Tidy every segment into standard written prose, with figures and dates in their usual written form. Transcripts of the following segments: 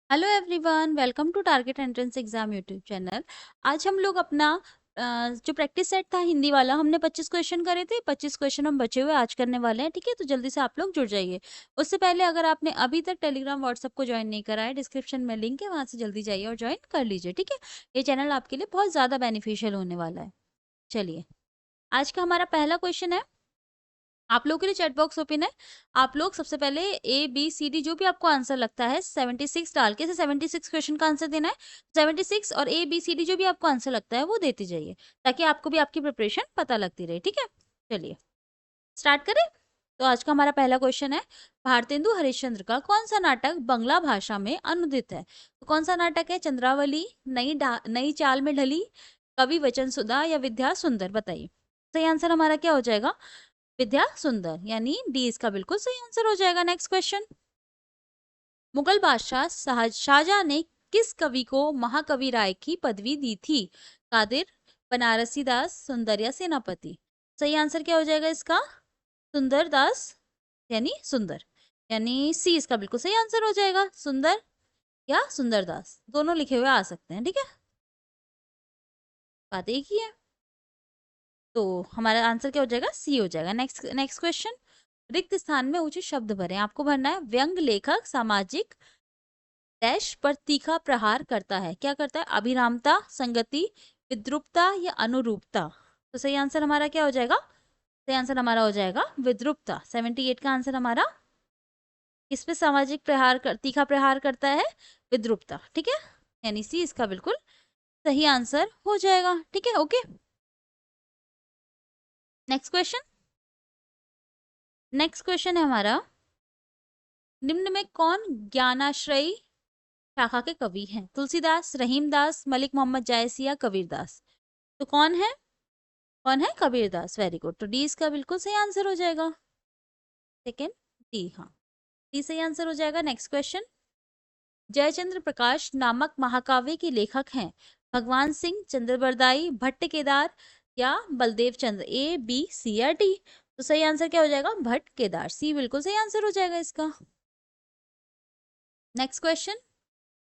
Hello everyone, welcome to Target entrance exam YouTube channel. आज हम लोग अपना जो प्रैक्टिस सेट था हिंदी वाला, हमने 25 क्वेश्चन करे थे। 25 क्वेश्चन हम बचे हुए आज करने वाले हैं, ठीक है। तो जल्दी से आप लोग जुड़ जाइए। उससे पहले अगर आपने अभी तक टेलीग्राम व्हाट्सएप को ज्वाइन नहीं करा है, डिस्क्रिप्शन में लिंक है, वहां से जल्दी जाइए और ज्वाइन कर लीजिए, ठीक है। ये चैनल आपके लिए बहुत ज़्यादा बेनिफिशियल होने वाला है। चलिए, आज का हमारा पहला क्वेश्चन है। आप लोगों के लिए चैट बॉक्स ओपन है। आप लोग सबसे पहले ABCD जो भी आपको आंसर लगता है 76 डाल के, 76 क्वेश्चन का आंसर देना है। 76 और ABCD जो भी आपको आंसर लगता है वो देते जाइए, ताकि आपको भी आपकी प्रिपरेशन पता लगती रहे, ठीक है। चलिए स्टार्ट करें। तो आज का हमारा पहला क्वेश्चन है, भारतेंदु हरिश्चंद्र का कौन सा नाटक बांग्ला भाषा में अनुदित है? तो कौन सा नाटक है? चंद्रावली, नई चाल में ढली, कवि वचन सुधा या विद्या सुंदर? बताइए। सही आंसर हमारा क्या हो जाएगा? विद्या सुंदर, यानी डी इसका बिल्कुल सही आंसर हो जाएगा। नेक्स्ट क्वेश्चन, मुगल बादशाह शाहजहां ने किस कवि को महाकवि राय की पदवी दी थी? कादिर, बनारसी दास, सुंदर या सेनापति? सही आंसर क्या हो जाएगा इसका? सुंदर दास, यानी सुंदर, यानी सी इसका बिल्कुल सही आंसर हो जाएगा। सुंदर या सुंदर दास दोनों लिखे हुए आ सकते हैं, ठीक है। बात एक ही है, तो हमारा आंसर क्या हो जाएगा? सी हो जाएगा। नेक्स्ट नेक्स्ट क्वेश्चन, रिक्त स्थान में उचित शब्द भरें। आपको भरना है, व्यंग लेखक सामाजिक डैश पर तीखा प्रहार करता है। क्या करता है? अभिरामता, संगति, विद्रुपता या अनुरूपता? तो सही आंसर हमारा क्या हो जाएगा? सही आंसर हमारा हो जाएगा विद्रुपता। 78 का आंसर हमारा किस पे सामाजिक तीखा प्रहार करता है? विद्रुपता, ठीक है। यानी सी इसका बिल्कुल सही आंसर हो जाएगा, ठीक है। Okay, next question. Next question है हमारा, निम्न में कौन ज्ञानाश्रयी शाखा के कवि हैं? तुलसीदास, रहीमदास, मलिक मोहम्मद जायसी या कबीरदास? तो कौन है? कौन है? कबीरदास। Very good. तो डी इसका बिल्कुल सही आंसर हो जाएगा। सेकेंड, डी, हाँ, डी सही आंसर हो जाएगा। नेक्स्ट क्वेश्चन, जयचंद्र प्रकाश नामक महाकाव्य के लेखक हैं भगवान सिंह, चंद्रबरदाई, भट्ट केदार या बलदेव चंद्र? A B C या डी? तो सही आंसर क्या हो जाएगा? भट्ट केदार। सी बिल्कुल सही आंसर हो जाएगा इसका। नेक्स्ट क्वेश्चन,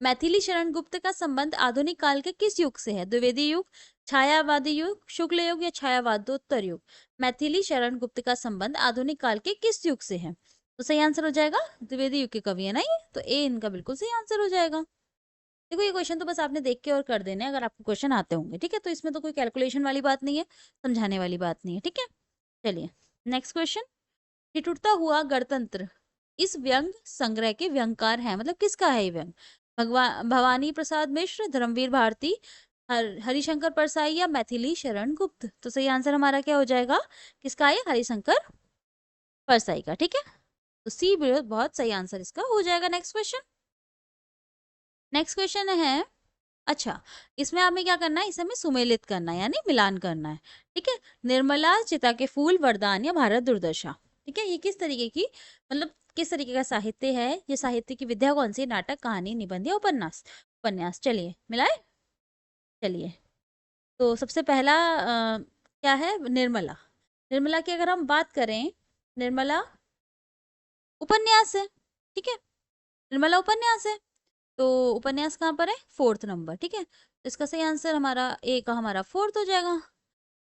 मैथिली शरण गुप्त का संबंध आधुनिक काल के किस युग से है? द्विवेदी युग, छायावादी युग, शुक्ल युग या छायावादोत्तर युग? मैथिली शरण गुप्त का संबंध आधुनिक काल के किस युग से है? तो सही आंसर हो जाएगा द्विवेदी युग के कवि है ना ये, तो ए इनका बिल्कुल सही आंसर हो जाएगा। देखो, ये क्वेश्चन तो बस आपने देख के और कर देने हैं, अगर आपको क्वेश्चन आते होंगे, ठीक है। तो इसमें तो कोई कैलकुलेशन वाली बात नहीं है, समझाने वाली बात नहीं है, ठीक है। चलिए नेक्स्ट क्वेश्चन, ठिठुरता हुआ गणतंत्र इस व्यंग संग्रह के व्यंगकार हैं, मतलब किसका है ये व्यंग? भगवान भवानी प्रसाद मिश्र, धर्मवीर भारती, हरिशंकर परसाई या मैथिली शरण गुप्त? तो सही आंसर हमारा क्या हो जाएगा? किसका है? हरिशंकर परसाई का, ठीक है। तो सी बहुत सही आंसर इसका हो जाएगा। नेक्स्ट क्वेश्चन, नेक्स्ट क्वेश्चन है, अच्छा, इसमें हमें क्या करना है? इसे हमें सुमेलित करना है, यानी मिलान करना है, ठीक है। निर्मला, चिता के फूल, वरदान या भारत दुर्दशा? ठीक है, ये किस तरीके की, मतलब किस तरीके का साहित्य है? ये साहित्य की विधा कौन सी? नाटक, कहानी, निबंध या उपन्यास? उपन्यास। चलिए मिलाए। चलिए, तो सबसे पहला क्या है? निर्मला। निर्मला की अगर हम बात करें, निर्मला उपन्यास है, ठीक है। निर्मला उपन्यास है, तो उपन्यास कहाँ पर है? 4th नंबर, ठीक है। तो इसका सही आंसर हमारा ए का हमारा 4th हो जाएगा।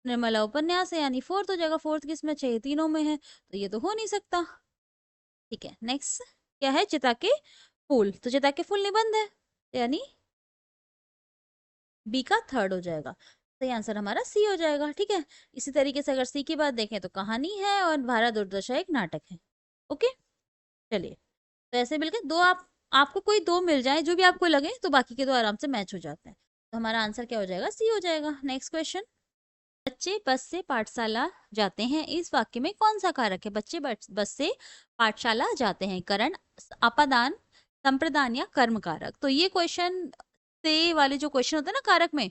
निर्मला उपन्यास है यानी 4th हो जाएगा। 4th किसमें चाहिए? तीनों में है, तो ये तो हो नहीं सकता, ठीक है। नेक्स्ट क्या है? चिता के फूल, तो चिता के फूल निबंध है, यानी बी का 3rd हो जाएगा। सही आंसर हमारा सी हो जाएगा, ठीक है। इसी तरीके से अगर सी की बात देखें तो कहानी है और भारत दुर्दशा एक नाटक है। ओके, चलिए, तो ऐसे मिलकर दो, आपको कोई दो मिल जाए जो भी आपको लगे, तो बाकी के दो आराम से मैच हो जाते हैं। तो हमारा आंसर क्या हो जाएगा? सी हो जाएगा। नेक्स्ट क्वेश्चन, बच्चे बस से पाठशाला जाते हैं, इस वाक्य में कौन सा कारक है? बच्चे बस से पाठशाला जाते हैं, करण, अपादान, संप्रदान या कर्म कारक? तो ये क्वेश्चन से वाले जो क्वेश्चन होते हैं ना कारक में,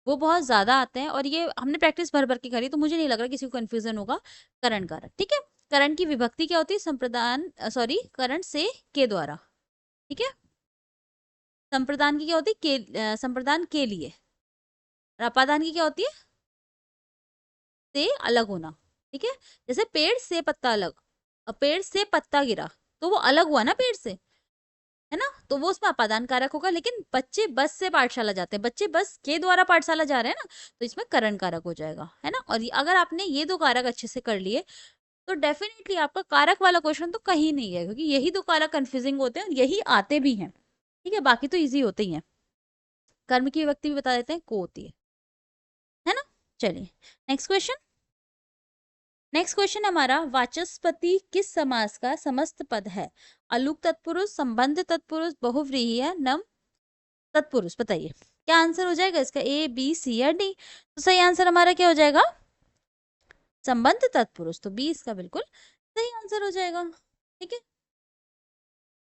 वो बहुत ज्यादा आते हैं, और ये हमने प्रैक्टिस भर भर के करी, तो मुझे नहीं लग रहा किसी को कंफ्यूजन होगा। करण कारक, ठीक है। करण की विभक्ति क्या होती है? संप्रदान, सॉरी, करण से के द्वारा, ठीक है। संप्रदान की क्या होती है? संप्रदान के लिए। और अपादान की क्या होती है? से अलग होना, ठीक है। जैसे पेड़ से पत्ता अलग, और पेड़ से पत्ता गिरा, तो वो अलग हुआ ना पेड़ से। है ना, तो वो उसमें अपादान कारक होगा। लेकिन बच्चे बस से पाठशाला जाते हैं, बच्चे बस के द्वारा पाठशाला जा रहे हैं ना, तो इसमें करण कारक हो जाएगा, है ना। और अगर आपने ये दो कारक अच्छे से कर लिए तो डेफिनेटली आपका कारक वाला क्वेश्चन तो कहीं नहीं है, क्योंकि यही दो कारक कंफ्यूजिंग होते हैं और यही आते भी हैं, ठीक है, बाकी तो इजी होते ही हैं। कर्म की विभक्ति भी बता देते हैं, को होती है ना। चलिए नेक्स्ट क्वेश्चन। नेक्स्ट क्वेश्चन हमारा, वाचस्पति किस समास का समस्त पद है? अलूक तत्पुरुष, संबंध तत्पुरुष, बहुव्रीहि, नम तत्पुरुष। बताइए क्या आंसर हो जाएगा इसका, ए बी सी या डी? तो सही आंसर हमारा क्या हो जाएगा, संबंध तत्पुरुष। तो बी इसका बिल्कुल सही आंसर हो जाएगा, ठीक है,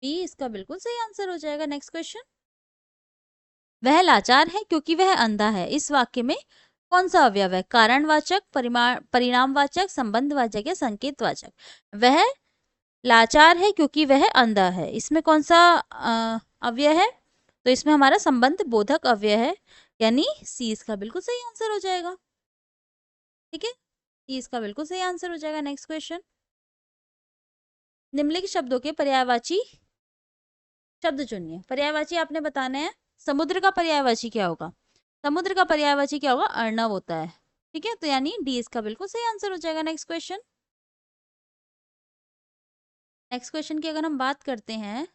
बी इसका बिल्कुल सही आंसर हो जाएगा। नेक्स्ट क्वेश्चन, वह लाचार है क्योंकि वह अंधा है, इस वाक्य में कौन सा अवयव है? कारणवाचक, परिणामवाचक, संबंधवाचक या संकेतवाचक? वह लाचार है क्योंकि वह अंधा है, इसमें कौन सा अव्यय है? तो इसमें हमारा संबंध बोधक अव्यय है, यानी सी इसका बिल्कुल सही आंसर हो जाएगा, ठीक है, सी इसका बिल्कुल सही आंसर हो जाएगा। नेक्स्ट क्वेश्चन, निम्नलिखित शब्दों के पर्यायवाची शब्द चुनिए। पर्यायवाची आपने बताना है। समुद्र का पर्यायवाची क्या होगा? समुद्र का पर्यायवाची क्या होगा? अर्णव होता है, ठीक है, तो यानी डी इसका बिल्कुल सही आंसर हो जाएगा। नेक्स्ट क्वेश्चन, नेक्स्ट क्वेश्चन की अगर हम बात करते हैं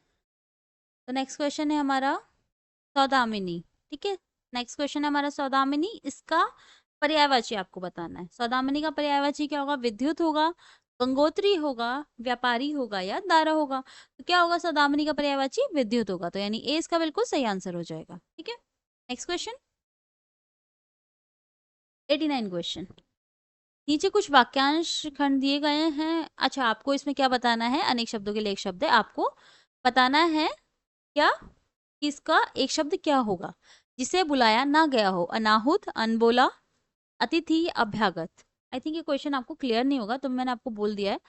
तो नेक्स्ट क्वेश्चन है हमारा सौदामिनी, ठीक है, नेक्स्ट क्वेश्चन है हमारा सौदामिनी, इसका पर्यायवाची आपको बताना है। सौदामिनी का पर्यायवाची क्या होगा? विद्युत होगा, गंगोत्री होगा, व्यापारी होगा या दारा होगा? तो क्या होगा सौदामिनी का पर्यायवाची? विद्युत होगा, तो यानी ए इसका बिल्कुल सही आंसर हो जाएगा, ठीक है। नेक्स्ट क्वेश्चन, 89 क्वेश्चन, नीचे कुछ वाक्यांश खंड दिए गए हैं। अच्छा, आपको इसमें क्या बताना है? अनेक शब्दों के लिए एक शब्द है, आपको बताना है क्या, इसका एक शब्द क्या होगा? जिसे बुलाया ना गया हो, अनाहुत, अनबोला, अतिथि, अभ्यागत। आई थिंक ये क्वेश्चन आपको क्लियर नहीं होगा, तो मैंने आपको बोल दिया है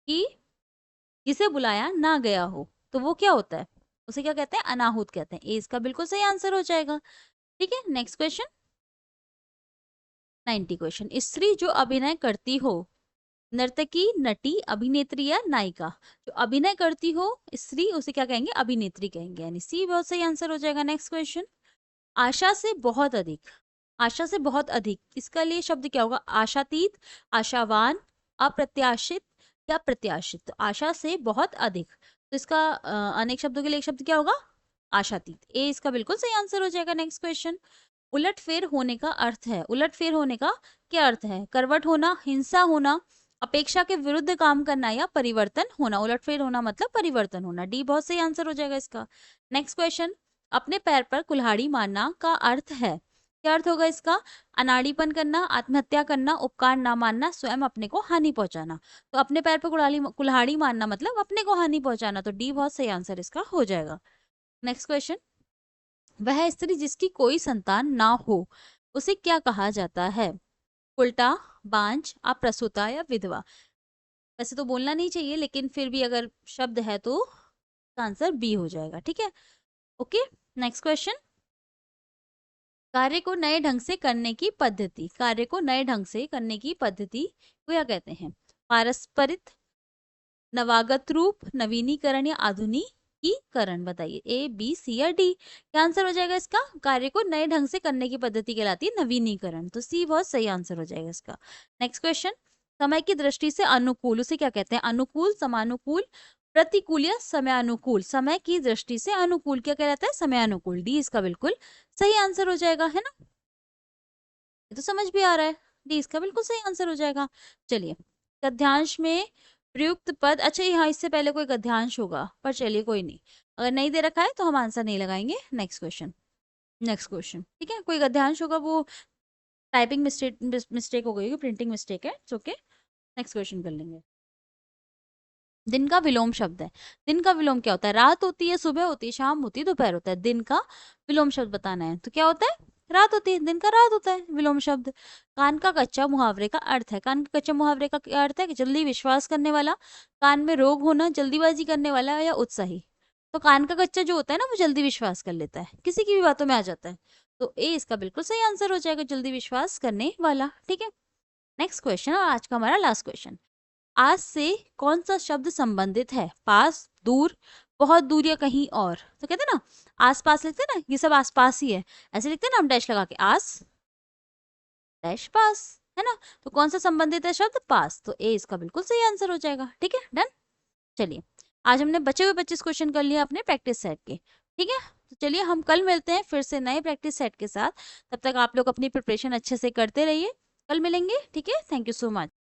कि जिसे बुलाया ना गया हो तो वो क्या होता है? उसे क्या कहते हैं? अनाहुत कहते हैं। ए इसका बिल्कुल सही आंसर हो जाएगा, ठीक है। नेक्स्ट क्वेश्चन, 90 क्वेश्चन, स्त्री जो अभिनय करती हो, नर्तकी, नटी, अभिनेत्री या नायिका? जो अभिनय करती हो स्त्री, उसे क्या कहेंगे? अभिनेत्री कहेंगे, यानी सी बहुत सही आंसर हो जाएगा। नेक्स्ट क्वेश्चन, आशा से बहुत अधिक, आशा से बहुत अधिक, इसका लिए शब्द क्या होगा? आशातीत, आशावान, अप्रत्याशित या प्रत्याशित? तो आशा से बहुत अधिक, तो इसका अनेक शब्दों के लिए एक शब्द क्या होगा? आशातीत। ए इसका बिल्कुल सही आंसर हो जाएगा। नेक्स्ट क्वेश्चन, उलटफेर होने का अर्थ है, उलटफेर होने का क्या अर्थ है? करवट होना, हिंसा होना, अपेक्षा के विरुद्ध काम करना या परिवर्तन होना? उलटफेर होना मतलब परिवर्तन होना, डी बहुत सही आंसर हो जाएगा इसका। नेक्स्ट क्वेश्चन, अपने पैर पर कुल्हाड़ी मारना का अर्थ है, क्या अर्थ होगा इसका? अनाड़ीपन करना, आत्महत्या करना, उपकार ना मानना, स्वयं अपने को हानि पहुंचाना। तो अपने पैर पर कुल्हाड़ी मारना मतलब अपने को हानि पहुंचाना, तो डी बहुत सही आंसर इसका हो जाएगा। नेक्स्ट क्वेश्चन, वह स्त्री जिसकी कोई संतान ना हो उसे क्या कहा जाता है? उल्टा, बांझ, अप्रसूता या विधवा? वैसे तो बोलना नहीं चाहिए, लेकिन फिर भी अगर शब्द है तो आंसर बी हो जाएगा, ठीक है, ओके। नेक्स्ट क्वेश्चन, कार्य को नए ढंग से करने की पद्धति, कार्य को नए ढंग से करने की पद्धति को क्या कहते हैं? पारस्परिक, नवागत रूप, नवीनीकरण या आधुनिकीकरण? बताइए ए बी सी या डी? क्या आंसर हो जाएगा इसका? कार्य को नए ढंग से करने की पद्धति कहलाती है नवीनीकरण, तो सी बहुत सही आंसर हो जाएगा इसका। नेक्स्ट क्वेश्चन, समय की दृष्टि से अनुकूल, उसे क्या कहते हैं? अनुकूल, समानुकूल, प्रतिकूल या समयानुकूल? समय की दृष्टि से अनुकूल क्या कहलाता है? समयानुकूल, डी इसका बिल्कुल सही आंसर हो जाएगा, है ना, ये तो समझ भी आ रहा है, डी इसका बिल्कुल सही आंसर हो जाएगा। चलिए, गद्यांश में प्रयुक्त पद, अच्छा यहाँ इससे पहले कोई गद्यांश होगा, पर चलिए कोई नहीं, अगर नहीं दे रखा है तो हम आंसर नहीं लगाएंगे। नेक्स्ट क्वेश्चन, नेक्स्ट क्वेश्चन, ठीक है, कोई गद्यांश होगा वो टाइपिंग मिस्टेक हो गई होगी, प्रिंटिंग मिस्टेक है, ओके। नेक्स्ट क्वेश्चन कर लेंगे। दिन का विलोम शब्द है, दिन का विलोम क्या होता है? रात होती है, सुबह होती है, शाम होती है, दोपहर होता है, दिन का विलोम शब्द बताना है, तो क्या होता है? रात होती है, दिन का रात होता है विलोम शब्द। कान का कच्चा मुहावरे का अर्थ है, कान का कच्चा मुहावरे का क्या अर्थ है? कि जल्दी विश्वास करने वाला, कान में रोग होना, जल्दीबाजी करने वाला या उत्साही? तो कान का कच्चा जो होता है ना, वो जल्दी विश्वास कर लेता है, किसी की भी बातों में आ जाता है, तो ए इसका बिल्कुल सही आंसर हो जाएगा, जल्दी विश्वास करने वाला, ठीक है। नेक्स्ट क्वेश्चन, और आज का हमारा लास्ट क्वेश्चन, आज से कौन सा शब्द संबंधित है? पास, दूर, बहुत दूर या कहीं और, तो कहते हैं ना आसपास लिखते हैं ना, ये सब आसपास ही है, ऐसे लिखते हैं ना हम डैश लगा के, आस डैश पास, है ना। तो कौन सा संबंधित है शब्द, पास, तो ए इसका बिल्कुल सही आंसर हो जाएगा। ठीक है, डन। चलिए, आज हमने बचे हुए 25 क्वेश्चन कर लिए अपने प्रैक्टिस सेट के। ठीक है, तो चलिए हम कल मिलते हैं फिर से नए प्रैक्टिस सेट के साथ। तब तक आप लोग अपनी प्रिपरेशन अच्छे से करते रहिए, कल मिलेंगे। ठीक है, थैंक यू सो मच।